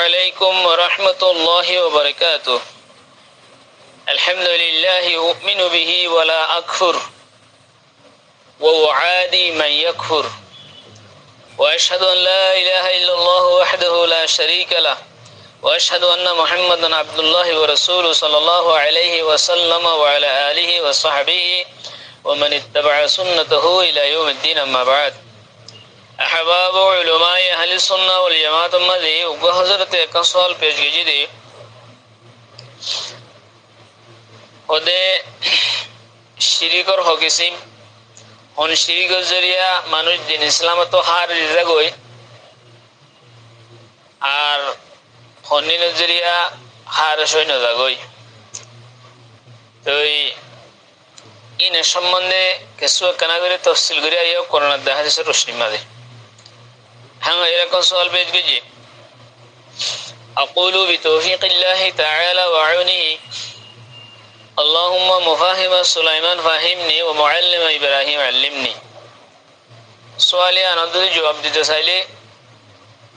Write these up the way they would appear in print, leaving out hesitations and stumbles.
عليكم ورحمة الله وبركاته. الحمد لله أؤمن به ولا أكفر وأعادي من يكفر وأشهد أن لا إله إلا الله وحده لا شريك له وأشهد أن محمدا عبد الله ورسوله صلى الله عليه وسلم وعلى آله وصحبه ومن اتبع سنته إلى يوم الدين. أما بعد، أحباب علماء أهل السنة والجماعة مذي وحضرت كسوال پیشگیجی دی خودے شریکر ہو کسیم ہن شریکر ذریعہ মানুষ দিন ইসলাম তো হার রিজাগই আর হনিন জরিয়া হার সৈন্য জাগই। তো ইন সম্বন্ধে কিছু কানা করে তফসিল করে আইও কোরআন দে হাদিসের রোশনি মাঝে হ্যাঁ এরকম সওয়াল পেশ গেছি। أقول بتوفيق الله تعالى وعونه اللهم مفاهم سليمان فهمني ومعلم إبراهيم علمني. سوالي أنا دو جواب دیتے سائلے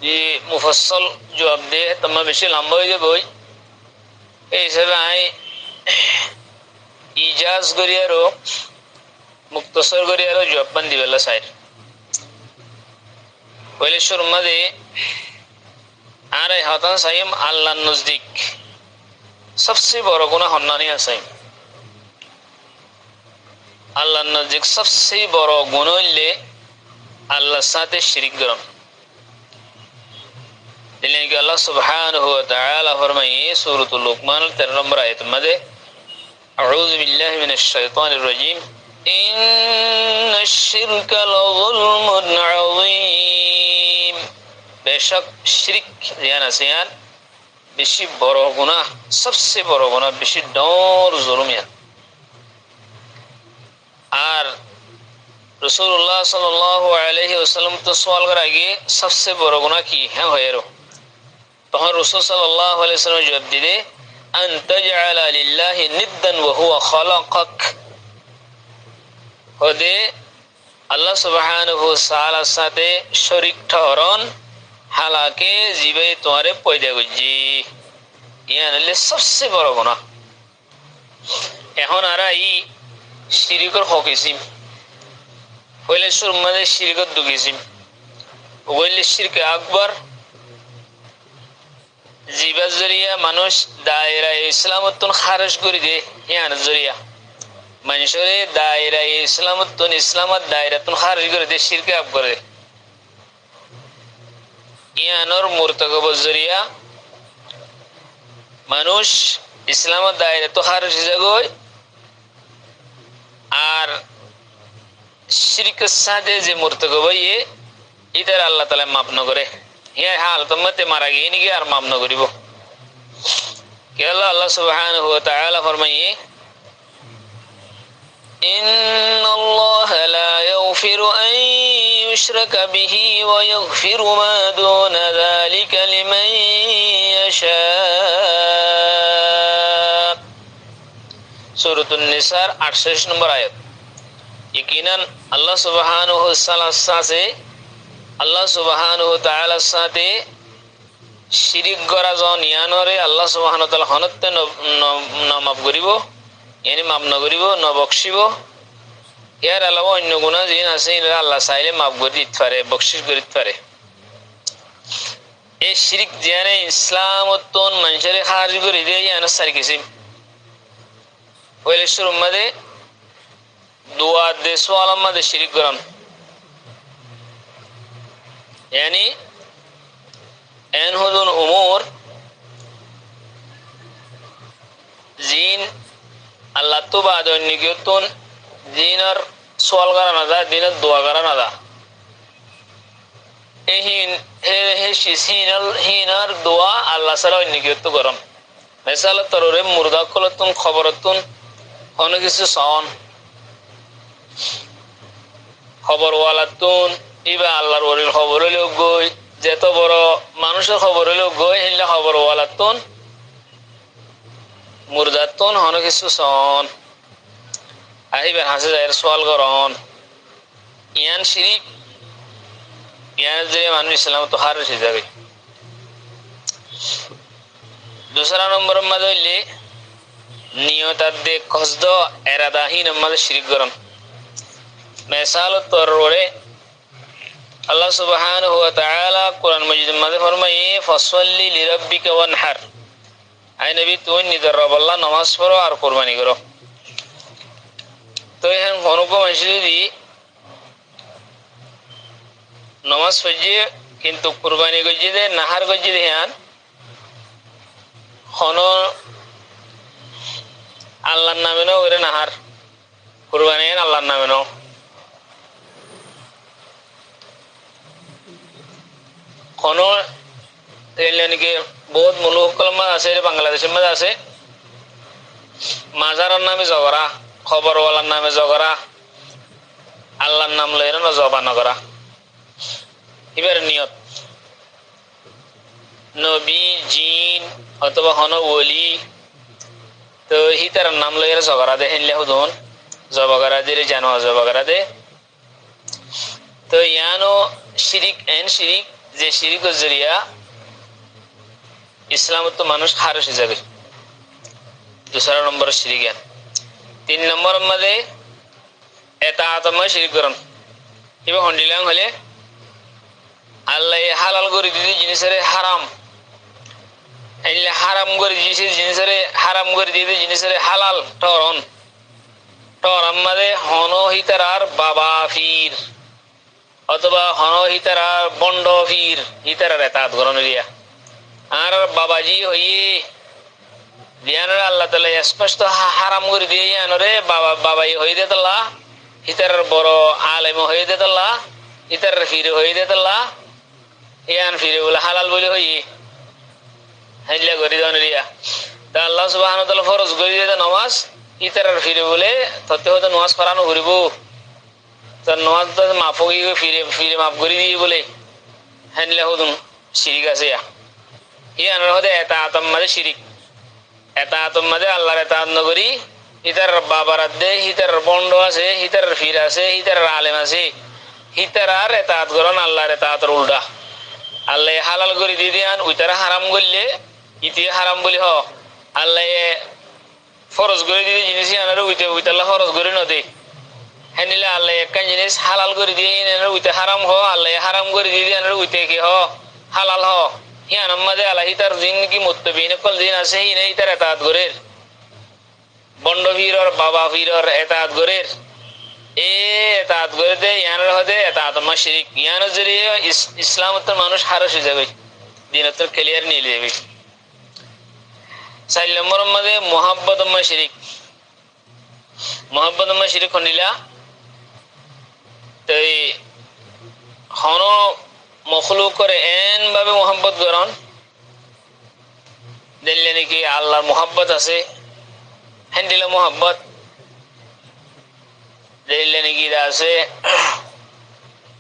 جی مفصل جواب دے تمام بشی لمبا ہوئی بوئی ایسے بھائی ایجاز گریہ رو مختصر گریہ رو جواب بندی والا سائل ولی شرمہ دے আর এই হতান সাইম আল্লাহর নজদিক সবচেয়ে বড় গুনাহ হন্নানি আছে। আল্লাহর নজদিক সবচেয়ে বড় গুনাহ হইলে আল্লাহর সাথে শিরক করা। দিলেন কি আল্লাহ সুবহানাহু ওয়া তাআলা ফরমায়ে সূরাতুল লুকমানের 13 নম্বর আয়াতের মধ্যে আউযু বিল্লাহি মিনাশ শাইতানির রাজীম ইন্নাশ শিরকা লাযুলমুন আযীম। বেশক শিরক জিয়ান আসিয়ান বেশি বড় গুনাহ, সবচেয়ে বড় গুনাহ, বেশি ডর জুলুমিয়ান। আর রাসূলুল্লাহ সাল্লাল্লাহু আলাইহি ওয়াসাল্লাম তো সওয়াল করার আগে সবচেয়ে বড় গুনাহ কি হ্যাঁ হয়েরো তখন রাসূল সাল্লাল্লাহু আলাইহি ওয়াসাল্লাম জবাব দিলে আন তাজআলা লিল্লাহি নিদ্দান ওয়া হুয়া খালাকাক। হদে আল্লাহ সুবহানাহু ওয়া তাআলার সাথে শরীক ঠহরন হালাকে জীবে তোমারে পয়দা করছি ইয়ানলে সবচেয়ে বড় গুনাহ। এখন আর এই শিরকের হকিসিম হইলে সুরমাদে শিরকত দুগিসিম ওইলে শিরকে আকবর জীবার জরিয়া মানুষ দায়রা ইসলামতন খারজ করে দে ইয়ান জরিয়া মানুষের দায়রা ইসলামতন ইসলামত দায়রাতন খারজ করে দে শিরকে আকবর দে ইয়ানোর মুরতাকব জরিয়া মানুষ ইসলামত দায়রা তো খারজ জাগয় আর শিরকের সাথে যে মুরতাকব ইয়ে ইতার আল্লাহ তাআলা মাফ ন করে ইয়া হাল তোমাতে মারা গিয়ে নি আর মাফ ন করিব কে আল্লাহ সুবহানাহু ওয়া তাআলা ফরমায়ে ইন্নাল্লাহা লা ইয়াগফিরু আন ইউশরাকা বিহি ওয়া ইয়াগফিরু মা দুনা যালিকা লিমান ইয়াশা। সূরাতুন নিসার 68 নম্বর আয়াত। यकीनन अल्लाह सुब्हानहु व ताआला साथे शिरिक करा জন ইয়ানরে আল্লাহ সুবহানাহু ওয়া তাআলা হনতে ন মাফ করিব ইয়ানি মাফ ন করিব ন বখশিব। ইয়ার আলাদা অন্য গুনাহ জিন আছে আল্লাহ চাইলে মাফ করে দিতে পারে, বখশিশ করে দিতে পারে। এই শিরিক জিয়ানে ইসলামতন মানুষের খারিজ করে দিয়ে ইয়ানা সারি কিসিম ওইলে শুরু মধ্যে दुआ दे सवाल मदे शिरिक करन यानी एन हुदुन उमूर जीन अल्लाह तो बाद निगतन जीनर सवाल करना दा दिनर दुआ करना दा एहिन हे शिसिनल हिनर दुआ अल्लाह सला निगत करन मिसाल तरोरे मुर्दा कलतुन खबरतुन होने किसी सावन খবর ওয়ালাতুন ইবা আল্লাহর ওলির খবর হইলো গই যত বড় মানুষের খবর হইলো গই হিল্লা খবর ওয়ালাতুন মুরদাতুন হনো কিছু সন আহিবে হাসে যায় সওয়াল করন ইয়ান শিরিক ইয়ান যে মানুষ ইসলাম তো হার হয়ে যাবে दूसरा नंबर मध्ये हইলে নিয়তাত দে কসদ এরাদাহীন मध्ये শিরক করন মিসাল তররে আল্লাহ সুবহানাহু ওয়া তাআলা কোরআন মাজিদ मध्ये ফরমায়ে ফাসাল্লি লিরাব্বিকা ওয়ানহার আই নবী তুই নিজের রব আল্লাহ নামাজ পড়ো আর কুরবানি করো তো এখন কোন মসজিদে নামাজ পড়ে কিন্তু কুরবানি গজিদে নাহার গজিদে হ্যান কোন আল্লাহর নামে নো করে নাহার কুরবানি আল্লাহর নামে নো কোন এলাকে বহুত মুলুক কলমা আছে বাংলাদেশের মধ্যে আছে মাজারের নামে ঝগড়া খবরওয়ালার নামে ঝগড়া আল্লাহর নাম লইরা না জবান করা এবারে নিয়ত নবী জিন অথবা হন ওলি তো হিতার নাম লইরা ঝগড়া দে হেনলে হুদুন জবগরা দিলে জানো জবগরা দে তো ইয়ানো শিরিক এন শিরিক যে শিরিকের জরিয়া ইসলামত তো মানুষ খারিজ হয়ে যাবে दूसरा नंबर शिरिक है 3 नंबर मध्ये এতাআতময় শিরিক করন ইবা হন্ডিলাং হলে আল্লাহ হালাল করে দিদি জিনিসের হারাম এলে হারাম করে দিয়েছে জিনিসের হারাম করে দিদি জিনিসের হালাল টরন টরম मध्ये হনো হিতারার বাবা ফির অথবা হনো হিতারার বন্ড ফির হিতারার এতাআত করন রিয়া আর বাবাজি হইয়ে দিয়ানরে আল্লাহ তাআলা স্পষ্ট হারাম করে দিয়ে আনরে বাবা বাবাই হই দেতলা হিতার বড় আলেম হই দেতলা হিতার ফিরে হই দেতলা ইয়ান ফিরে বলে হালাল বলে হই হাইলা করে দেন রিয়া তা আল্লাহ সুবহানাহু ওয়া তাআলা ফরজ করে দিয়ে নামাজ হিতার ফিরে বলে ততে হতে নামাজ পড়ানো করিব তো নামাজ তো মাফ হই ফিরে ফিরে মাফ করে দিয়ে বলে হাইলা হুদুন শিরিক আছে ইয়ান হতে এতাআতম মানে শিরিক এতাআতম মানে আল্লাহর এতাআত নগরি হিতার বাবার দে হিতার বন্ড আছে হিতার ফির আছে হিতার আলেম আছে হিতার আর এতাআত করন আল্লাহর এতাআতের উল্টা আল্লাহ হালাল করে দিয়ে দেন ওইটার হারাম করলে ইতি হারাম বলি হ আল্লাহ ফরজ করে দিয়ে জিনিস আনারে ওইটা ওইটা আল্লাহ ফরজ করে ন দে হেনিলে আল্লাহ একটা জিনিস হালাল করে দিয়ে আনারে ওইটা হারাম হ আল্লাহ হারাম করে দিয়ে আনারে ওইটা কি হ হালাল হ ইয়ান আমাদে আল্লাহ হিতার জিন্দেগি মুত্তাবিন কল দিন আছে হি নাই তার এতাআত করের বন্ড ফিরর বাবা ফিরর এতাআত করের এ এতাআত করে দে ইয়ানের হদে এতাআত মা শিরিক ইয়ানের জরিয়ে ইসলামত মানুষ খারিজ হয়ে যাবে দিনত ক্লিয়ার নিয়ে যাবে 4 নম্বর মধ্যে মুহাব্বত মা শিরিক মুহাব্বত মা শিরিক হনিলা তাই হন মখলুক করে এন ভাবে মুহাব্বত করন দিলে নাকি আল্লাহর মুহাব্বত আছে হ্যান্ডিলা মুহাব্বত দিলে নাকি আছে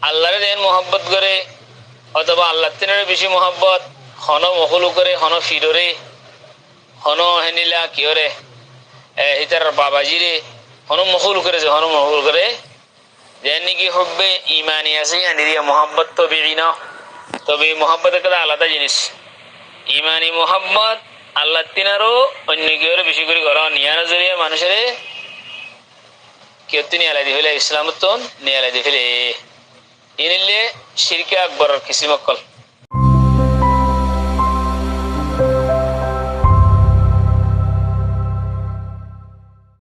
আল্লাহরে দেন মুহাব্বত করে অথবা আল্লাহ তিনের বেশি মুহাব্বত হন মখলুক করে হন ফিররে হন হ্যান্ডিলা কি করে হিতার বাবাজিরে হন মখলুক করে যে হন মখলুক করে যেন কি হবে ইমানি আছে ইয়ানিরিয়া মুহাব্বত তো বিনা তবে মুহাব্বতের কথা আলাদা জিনিস ইমানি মুহাব্বত আল্লাহ তিনারও অন্য কেউ বেশি করে করন ইয়ার জরিয়ে মানুষের কেউ তিনি আলাদা হইলে ইসলামত নিয়ে আলাদা ফেলে ইনিলে শিরকে আকবর কিসিমকল